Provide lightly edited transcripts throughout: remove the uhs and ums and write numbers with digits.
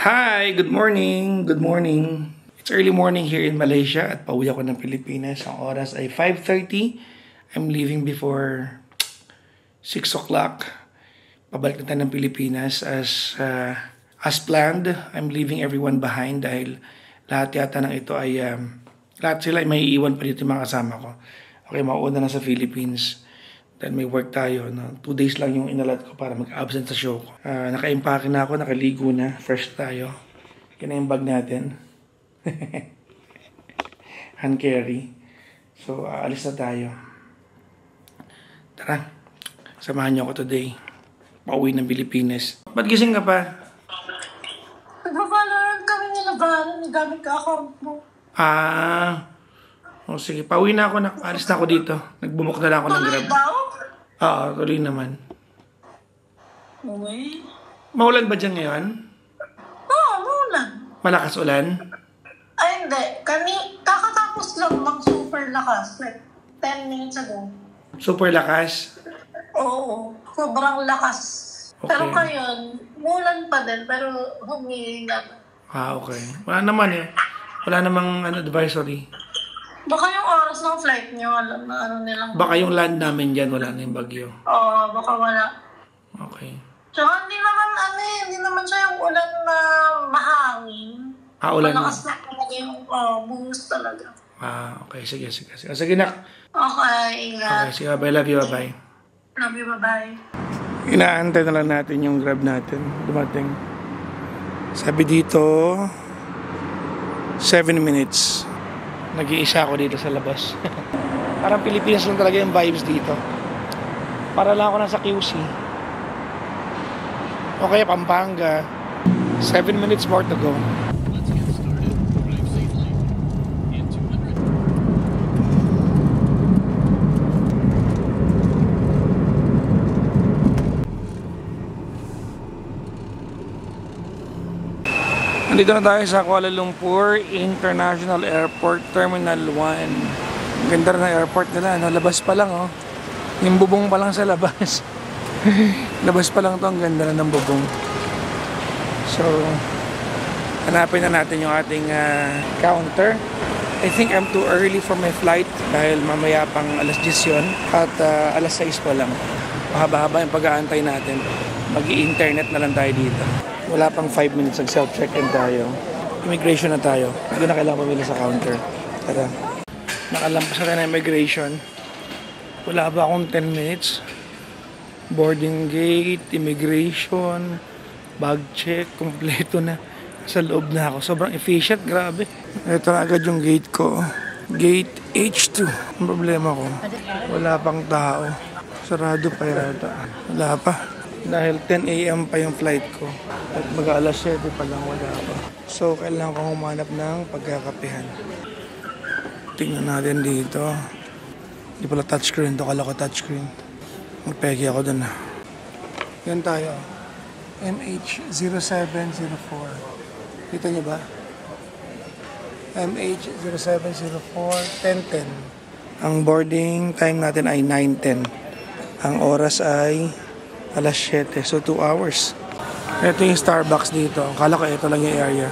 Hi! Good morning! Good morning! It's early morning here in Malaysia at pauwi ako ng Pilipinas. Ang oras ay 5:30. I'm leaving before 6 o'clock. Pabalik na tayo ng Pilipinas as planned. I'm leaving everyone behind dahil lahat yata ng ito ay lahat sila ay may iiwan pa dito yung mga kasama ko. Okay, mauuna na sa Philippines. Then may work tayo. No? 2 days lang yung inalat ko para mag-absent sa show ko. Naka-impake na ako, nakaligo na. Fresh tayo. Yan na yung bag natin. Hand carry. So, aalis na tayo. Tara. Samahan niyo ako today. Pauwi ng Pilipinas. Ba't gising ka pa? Nagpapalaran kami nilabanan. Gamit ka account mo. O sige, pauwi na ako. Alis na ako dito. Nagbumok na lang ako ng Grab. Tuloy daw? Oo, tuloy naman. Uy. Maulan ba dyan ngayon? Oo, maulan. Malakas ulan? Ay, hindi. Kakatapos lang ng super lakas. Like, 10 minutes ago. Super lakas? Oo. Sobrang lakas. Okay. Pero ngayon, mulan pa din, pero humihinga na. Okay. Wala naman eh. Wala namang advisory. Baka yung oras ng flight nyo, alam na ano nilang... Baka yung land namin dyan, wala na yung bagyo. Oo, baka wala. Okay. Tsaka hindi naman siya yung ulan na mahangin. Ulan na. Malakas na talaga yung buhos talaga. Okay. Sige. Sige na. Okay, ingat. Okay, sige. Bye. Love you. Bye. Love you, bye-bye. Inaantay na lang natin yung Grab natin. Dumating. Sabi dito, 7 minutes. Nag-iisa ako dito sa labas. Parang Pilipinas lang talaga yung vibes dito. Para lang ako nasa QC. O kaya Pampanga. 7 minutes more to go. Nandito na tayo sa Kuala Lumpur International Airport Terminal 1. Ang ganda rin ng airport nila, no? Labas pa lang, oh. Yung bubong pa lang sa labas. Labas pa lang to, ang ganda na ng bubong. So, hanapin na natin yung ating counter. I think I'm too early for my flight dahil mamaya pang alas 10 yun. At alas 6 pa lang. Mahaba-haba yung pag-aantay natin. Mag-i-internet na lang tayo dito. Wala pang 5 minutes, nag-self-check-in tayo. Immigration na tayo. Hindi na kailangan pumili sa counter. Tara. Nakalampas na tayo na immigration. Wala ba akong 10 minutes? Boarding gate, immigration, bag check, kompleto na. Sa loob na ako. Sobrang efficient, grabe. Ito na agad yung gate ko. Gate H2. Ang problema ko, wala pang tao. Sarado pa yata. Wala pa. Dahil 10 AM pa yung flight ko. At mag-alas 7 pa lang, wala pa. So, kailangan ko humanap ng pagkakapihan. Tingnan natin dito. Hindi pala touchscreen. Ito kala ko touchscreen. Magpegi ako dun. Yan tayo. MH0704. Kita niyo ba? MH0704 10:10. Ang boarding time natin ay 9:10. Ang oras ay alas 7. So, 2 hours. Ito yung Starbucks dito. Akala ko ito lang yung area.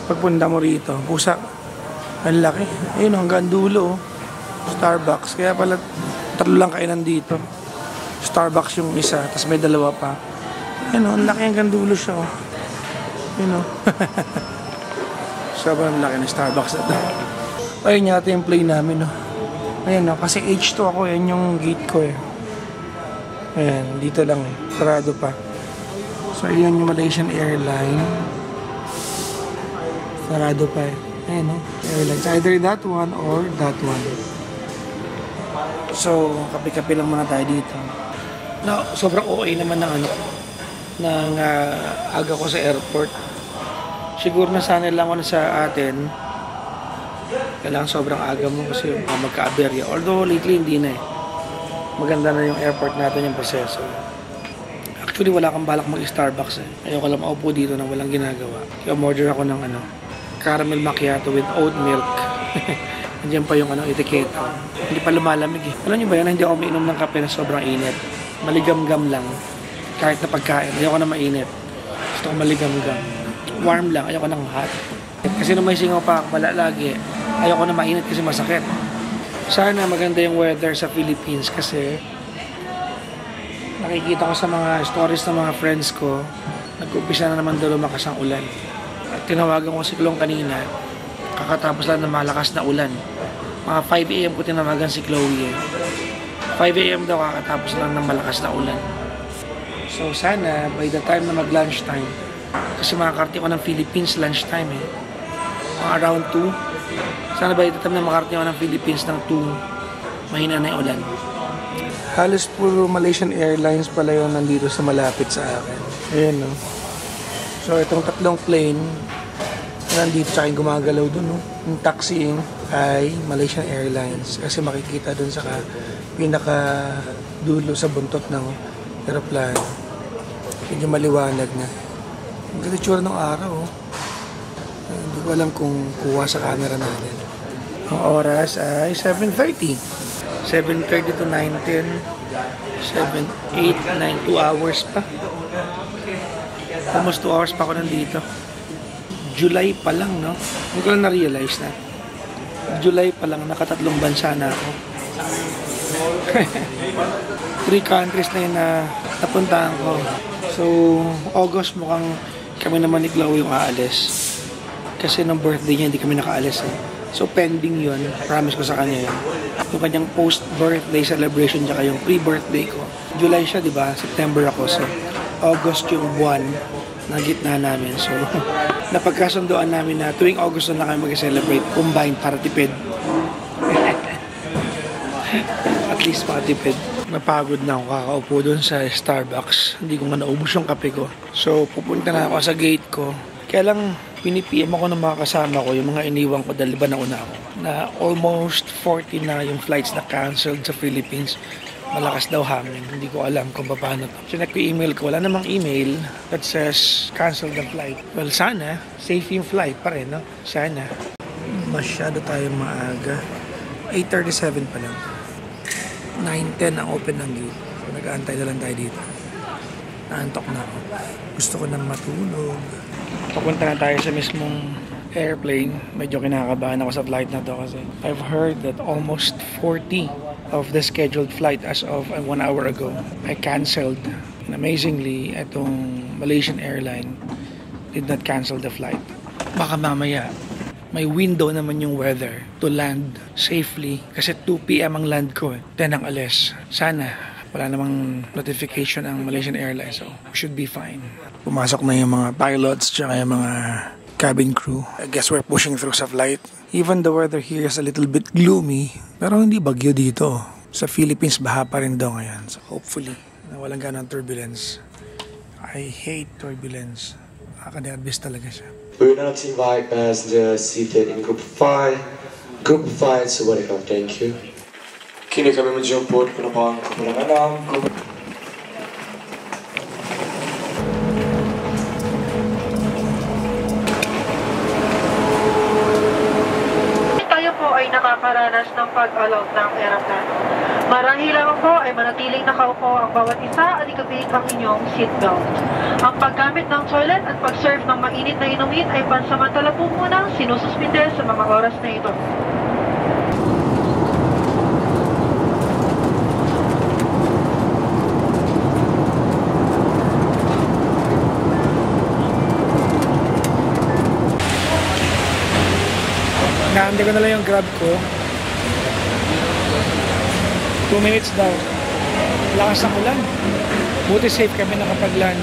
Pagpunta mo rito, pusa. Ang laki. Ayun, hanggang dulo. Starbucks. Kaya pala, 3 lang kainan dito. Starbucks yung isa, tapos may 2 pa. Ayun, ang laki hanggang dulo siya. Ayun, sobrang laki ng Starbucks na ito. Ayun yata yung plane namin. Ayun, kasi H2 ako. Yan yung gate ko eh. Ayan, dito lang eh. Sarado pa. So, yun yung Malaysian Airline. Sarado pa eh. Ayan Airlines. Either that one or that one. So, kape-kape lang muna tayo dito. No, sobrang OA naman ng aga ko sa airport. Siguro na sana lang ako sa atin. Kailangan sobrang aga mo kasi magka-aberya. Although, lately hindi na eh. Maganda na yung airport natin, yung proseso. Actually, wala kang balak mag-Starbucks eh. Ayoko lang maupo dito na walang ginagawa. Kaya order ako ng caramel macchiato with oat milk. Nandiyan pa yung etiketa. Hindi pa lumalamig eh. Alam niyo ba yan, hindi ako mainom ng kape na sobrang init. Maligam-gam lang. Kahit na pagkain, ayoko na mainit. Gusto ko maligam-gam. warm lang, ayoko ng hot. Kasi nung may singaw pa ako lagi, ayoko na mainit kasi masakit. Sana maganda yung weather sa Philippines kasi nakikita ko sa mga stories ng mga friends ko, nag-umpisa na naman daw lumakas ang ulan. At tinawagan ko si Chloe kanina, kakatapos lang ng malakas na ulan. Mga 5 AM ko tinawagan si Chloe. 5 AM daw kakatapos lang ng malakas na ulan. So sana by the time na mag-lunch time, kasi makakarating ko ng Philippines lunch time mga around 2. Sana by the time na makarating ako ng Philippines ng 2, mahina na yung ulan. Halos puro Malaysian Airlines pala yun nandito sa malapit sa akin. Ayan, no? So itong tatlong plane nandito sa akin gumagalaw dun, no? Yung taxiing ay Malaysian Airlines kasi makikita dun sa pinaka dulo sa buntot ng aeroplano. Medyo maliwanag na. Ang ganda tsura ng araw, oh. Hindi ko alam kung kuha sa camera natin. Ang oras ay 7:30. 7:30 to 9:10. 7, 8, 9, 2 hours pa. Almost 2 hours pa ako nandito. July pa lang, no? Hindi ko lang na-realize na. July pa lang, nakatatlong bansa na ako. 3 countries na yun na napuntahan ko. So, August mukhang kami naman ni Chloe yung aalis. Kasi nung birthday niya, hindi kami nakaalis. So, pending yun. Promise ko sa kanya yun. Yung kanyang post-birthday celebration tsaka yung pre-birthday ko. July siya, di ba? September ako. So, August yung buwan na gitna namin. So, napagkasundoan namin na tuwing August na kami mag-celebrate combined para tipid. At least makatipid. Napagod na ako kakaupo doon sa Starbucks. Hindi ko nga naubos yung kape ko. So, pupunta na ako sa gate ko. Kaya lang, pinipm ako ng mga kasama ko, yung mga iniwan ko dahil ba nauna ako. Na almost 40 na yung flights na canceled sa Philippines. Malakas daw hangin. Hindi ko alam kung paano to. So, nag-email ko. Wala namang email that says cancel the flight. Well, sana. Safe yung flight pa rin, no? Sana. Masyado tayong maaga. 8:37 pa lang. 9:10 ang open ng gate. So, nag-aantay na lang tayo dito. Naantok na ako. Gusto ko nang matulog. Papunta na tayo sa mismong airplane. Medyo kinakabahan ako sa flight na to kasi I've heard that almost 40 of the scheduled flight as of 1 hour ago I canceled. And amazingly, itong Malaysian airline did not cancel the flight. Baka mamaya may window naman yung weather to land safely kasi 2 PM ang land ko 10 ang alis. Sana wala namang notification ang Malaysian Airlines, so should be fine. Pumasok na yung mga pilots tsaka yung mga cabin crew. I guess we're pushing through sa flight. Even the weather here is a little bit gloomy, pero hindi bagyo dito. Sa Philippines, baha pa rin daw ngayon. So hopefully, na walang ganang turbulence. I hate turbulence. Nakaka-nervous talaga siya. We would now invite passengers seated in Group 5. Group 5, so welcome, thank you. Kini kami menjemput penumpang kepulangan 6. Tayo po ay nakakaranas ng pag-alog ng aeroplano. Marahil lamang po ay manatiling nakaupo ang bawat isa at ikabit ang inyong seatbelt. Ang paggamit ng toilet at pag-serve ng mainit na inumin ay pansamantala po munang sinususpinde sa mga oras na ito. Naantay ko na lang yung grab ko. 2 minutes daw. Lakas ng ulan. Buti safe kami nakapag-land.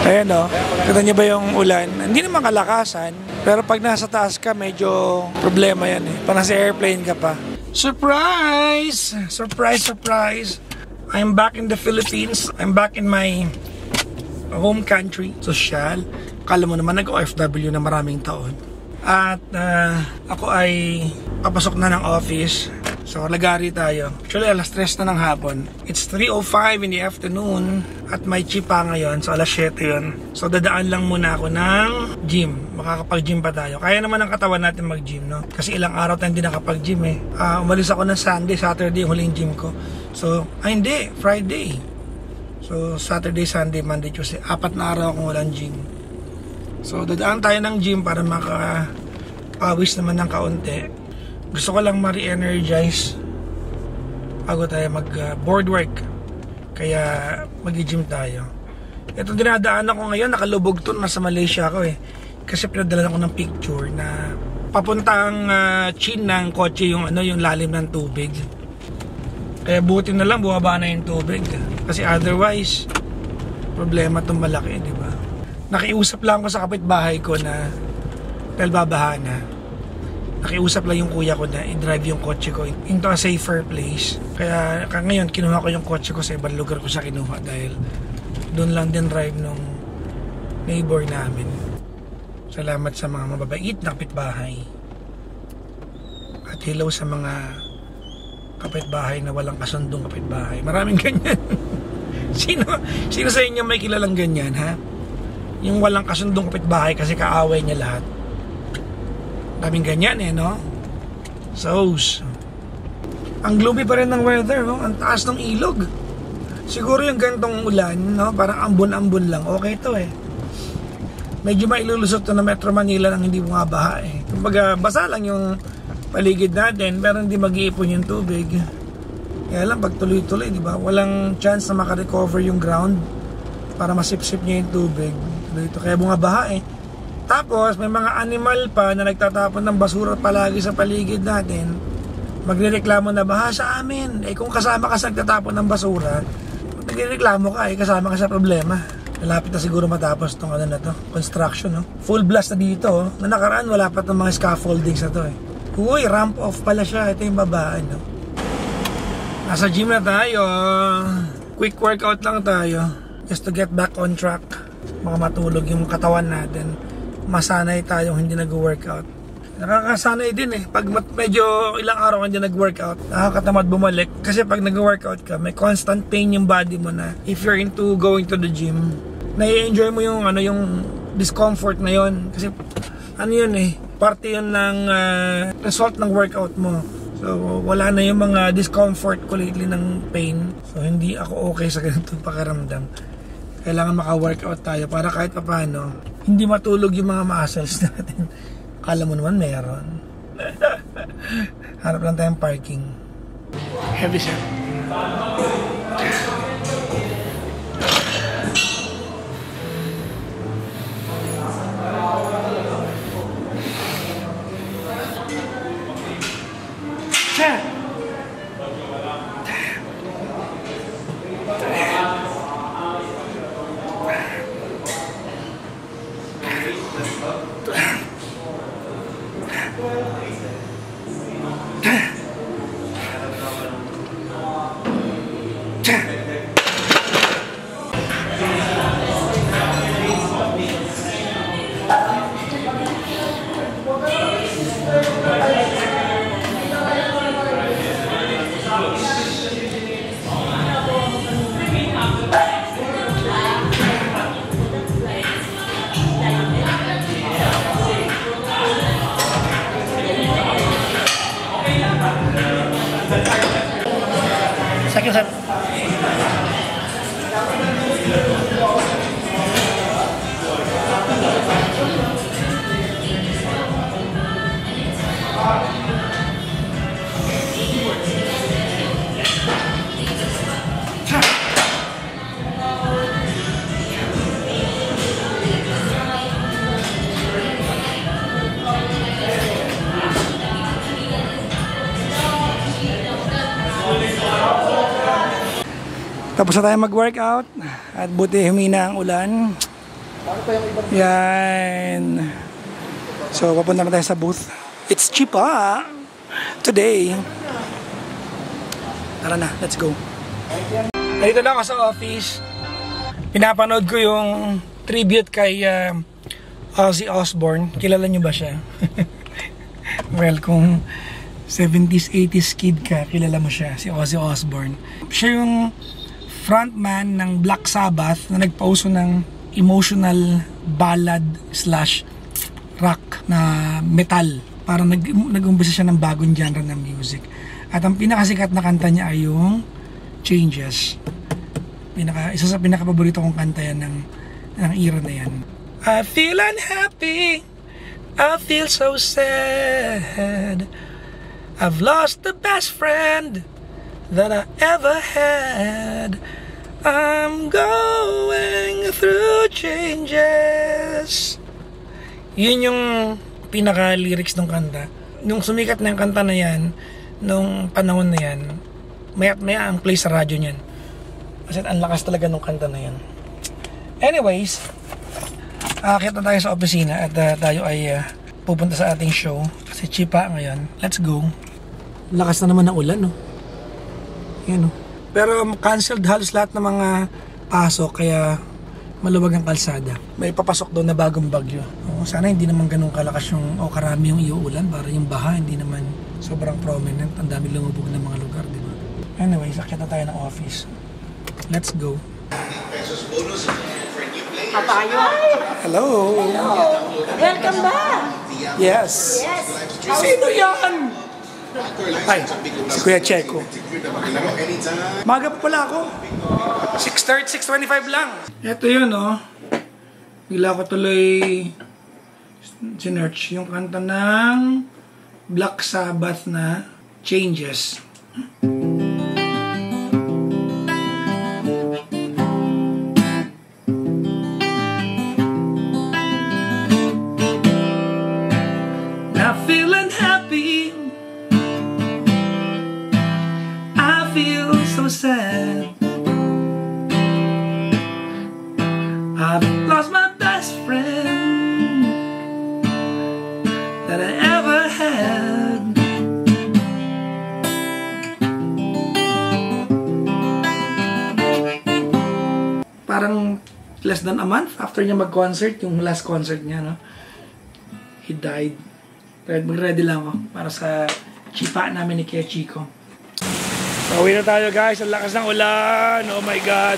Ayan o. Kita niyo ba yung ulan? Hindi naman kalakasan. Pero pag nasa taas ka, medyo problema yan eh. Pag nasa airplane ka pa. Surprise! Surprise, surprise! I'm back in the Philippines. I'm back in my home country. Sosyal. Kala mo naman nag-OFW na maraming taon. At ako ay papasok na ng office. So lagari tayo. Actually alas 3 na ng hapon. It's 3:05 in the afternoon. At may chip pa ngayon. So alas 7 yun. So dadaan lang muna ako ng gym. Makakapag-gym pa tayo. Kaya naman ang katawan natin mag-gym, no? Kasi ilang araw tayong hindi nakapag-gym eh. Umalis ako ng Sunday, Saturday yung huling gym ko. So, hindi, Friday. So Saturday, Sunday, Monday, Tuesday. 4 na araw akong walang gym. So dadaan tayo ng gym para makapawis naman ng kaunti. Gusto ko lang ma-re-energize bago tayo mag board work. Kaya mag-gym tayo. Ito dinadaanan ko ngayon, nakalubog to, nasa Malaysia ako eh. Kasi pinadala ko ng picture na papuntang chin ng kotse yung lalim ng tubig. Kaya buti na lang buwaba na yung tubig. Kasi otherwise problema itong malaki, di ba? Nakiusap lang ko sa kapitbahay ko na dahil babaha na. Nakiusap lang yung kuya ko na i-drive yung kotse ko into a safer place. Kaya ngayon kinuha ko yung kotse ko sa ibang lugar ko siya kinuha dahil doon lang din drive nung neighbor namin. Salamat sa mga mababait na kapitbahay. At hello sa mga kapitbahay na walang kasundong kapitbahay. Maraming ganyan. Sino sa inyo may kilalang ganyan, ha? Yung walang kasundong kapitbahay kasi kaaway niya lahat. Daming ganyan eh, no? So, ang gloomy pa rin ng weather, no? Ang taas ng ilog. Siguro yung gantong ulan, no? Parang ambon-ambon lang. Okay to eh. Medyo mailulusot to na Metro Manila nang hindi bumabaha eh. Kumbaga, basa lang yung paligid natin, pero hindi mag-iipon yung tubig. Kaya lang, pag tuloy-tuloy, di ba? Walang chance na makarecover yung ground para masipsip niya yung tubig. Dito. Kaya bumabaha eh. Tapos may mga animal pa na nagtatapon ng basura palagi sa paligid natin. Magrereklamo na baha sa amin. Eh kung kasama ka sa nagtatapon ng basura, nagrereklamo ka eh, kasama ka sa problema. Malapit na siguro matapos tong construction, no? Full blast na dito, oh. Na nakaraan wala pa tong mga scaffoldings na to eh. Uy, ramp off pala siya. Ito yung babaan, no? Nasa gym na tayo. Quick workout lang tayo. Just to get back on track. Mga matulog yung katawan natin. Masanay tayong hindi nag-workout. Nakakasanay din eh. Pag medyo ilang araw ka hindi nag-workout, nakakatamad bumalik. Kasi pag nag-workout ka, may constant pain yung body mo na if you're into going to the gym, nai-enjoy mo yung yung discomfort na yon. Kasi yun eh, parte yun ng result ng workout mo. So wala na yung mga discomfort ko lately ng pain. So hindi ako okay sa ganitong pakiramdam. Kailangan maka-workout tayo para kahit paano hindi matulog yung mga muscles natin. Akala mo naman meron. Harap lang tayong parking. Heavy set. Second set. Tapos na tayo mag-workout at buti humina ang ulan. Yan. So papunta na tayo sa booth. It's cheaper today. Tara na, let's go. Dito na ako sa office. Pinapanood ko yung tribute kay Ozzy Osbourne. Kilala nyo ba siya? Well, kung 70s, 80s kid ka, kilala mo siya, si Ozzy Osbourne. Siya yung frontman ng Black Sabbath na nagpauso ng emotional ballad / rock na metal. Parang nag-umpisa siya ng bagong genre ng music. At ang pinakasikat na kanta niya ay yung Changes. Isa sa pinakapaborito kong kanta yan ng era na yan. I feel unhappy, I feel so sad. I've lost the best friend that I ever had. I'm going through changes. Yun yung pinaka-lyrics ng kanta. Nung sumikat na yung kanta na yan, nung panahon na yan, maya't maya ang play sa radyo niyan. Kasi ang lakas talaga ng kanta na yan. Anyways, aakyat na tayo sa opisina at tayo ay pupunta sa ating show. Kasi chipa ngayon. Let's go. Lakas na naman ng ulan, no? Yan, no? Pero canceled halos lahat ng mga pasok, kaya maluwag ang kalsada. May papasok doon na bagong bagyo. Sana hindi naman ganun kalakas yung o karami yung iuulan para yung baha hindi naman sobrang prominent. Ang dami lumubog ng mga lugar, di ba? Anyways, akyat na tayo ng office. Let's go. Tayo. Hello. Welcome back. Yes. Sino yan? Ay, si Kuya Checo. Maga pa pala ako. 6:30, 6:25 lang. Ito yun, oh. Bigla ko tuloy sinerch yung kanta ng Black Sabbath na Changes. Not feeling happy, I feel so sad. I've lost my best friend that I ever had. Parang less than a month after niya mag-concert, yung last concert niya, no? He died. Mag-ready lang ako para sa chipa namin ni Kuya Chico. Pauwi na tayo, guys. Ang lakas ng ulan. Oh my God.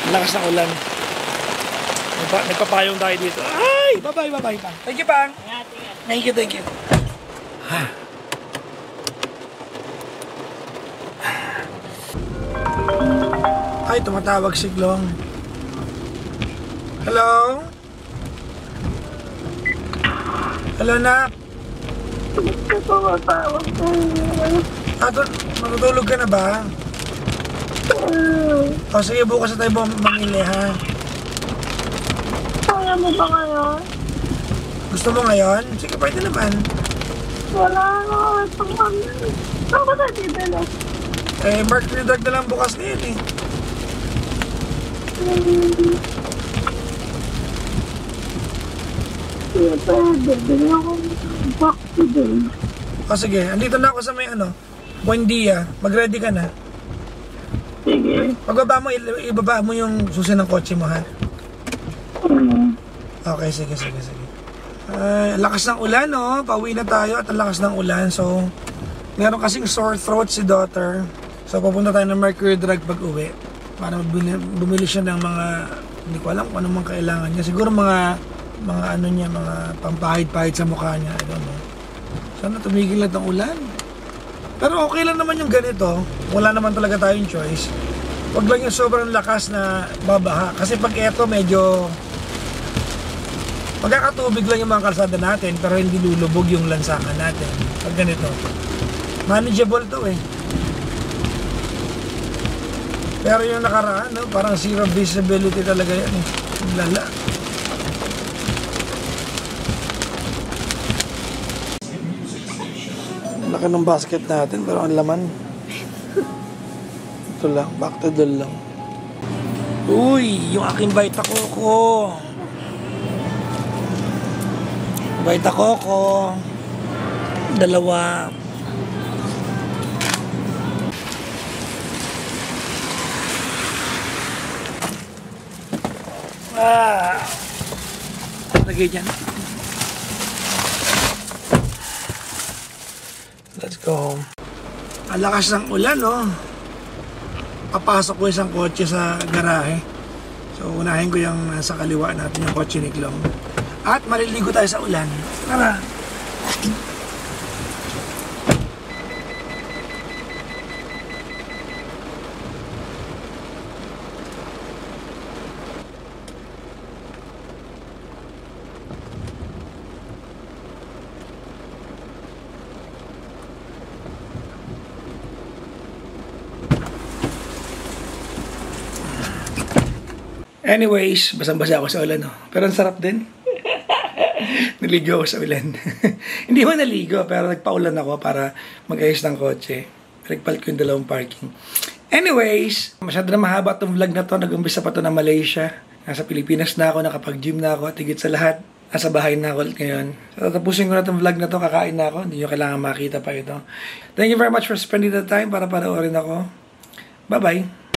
Ang lakas ng ulan. Nagpapayong tayo dito. Ay! Bye-bye, bye-bye, Pang. Thank you, Pang. Thank you, thank you. Ay, tumatawag si Glong. Hello? Hello, Nak. Matutulog ka na ba? O sige, bukas na tayo mamili, ha? Kaya mo ba ngayon? Gusto mo ngayon? Sige, pwede naman. Wala nga. Saan ka na dito? Eh, Mercury Drug na lang bukas na yun, eh. Sige, pwede. Bili ako back today. O sige, andito na ako sa may Buendia. Mag-ready ka na. Sige. Pagbaba mo, ibaba mo yung susi ng kotse mo, ha? Okay, sige. Ay, lakas ng ulan, no? Pauwi na tayo at ang lakas ng ulan. So, meron kasing sore throat si daughter. So, pupunta tayo ng Mercury Drug pag uwi. Para bumili siya ng mga, hindi ko alam kung anong mga kailangan niya. Siguro mga pampahid-pahid sa mukha niya. I don't know. Sana tumigil lang ng ulan. Pero okay lang naman yung ganito. Wala naman talaga tayong choice. Huwag lang yung sobrang lakas na babaha. Kasi pag eto medyo magkakatubig lang yung mga kalsada natin pero hindi lulubog yung lansangan natin. Pag ganito. Manageable to, eh. Pero yung nakaraan, no, parang zero visibility talaga yan, eh. Lala. Laki ng basket natin pero ang laman. Ito lang, back to doll lang. Uy, yung aking Vita Coco. Vita Coco. 2. Lagay dyan. Let's go. Ang lakas ng ulan, no? Papasok ko isang kotse sa garahe. So, unahin ko yung nasa kaliwa natin, yung kotse ni Glong. At maliligo tayo sa ulan. Tara! Anyways, basang-basa ako sa ulan, no? Pero ang sarap din. Naligo ako sa ulan. Hindi mo naligo, pero nagpaulan ako para mag-ayos ng kotse. Nagpalit ko yung dalawang parking. Anyways, masyado na mahaba itong vlog na to. Nag-umpisa pa to na Malaysia. Nasa Pilipinas na ako, nakapag-gym na ako, at higit sa lahat, nasa bahay na ako ulit ngayon. So, tapusin ko na itong vlog na to, kakain na ako. Hindi nyo kailangan makita pa ito. Thank you very much for spending the time para panoorin ako. Bye-bye!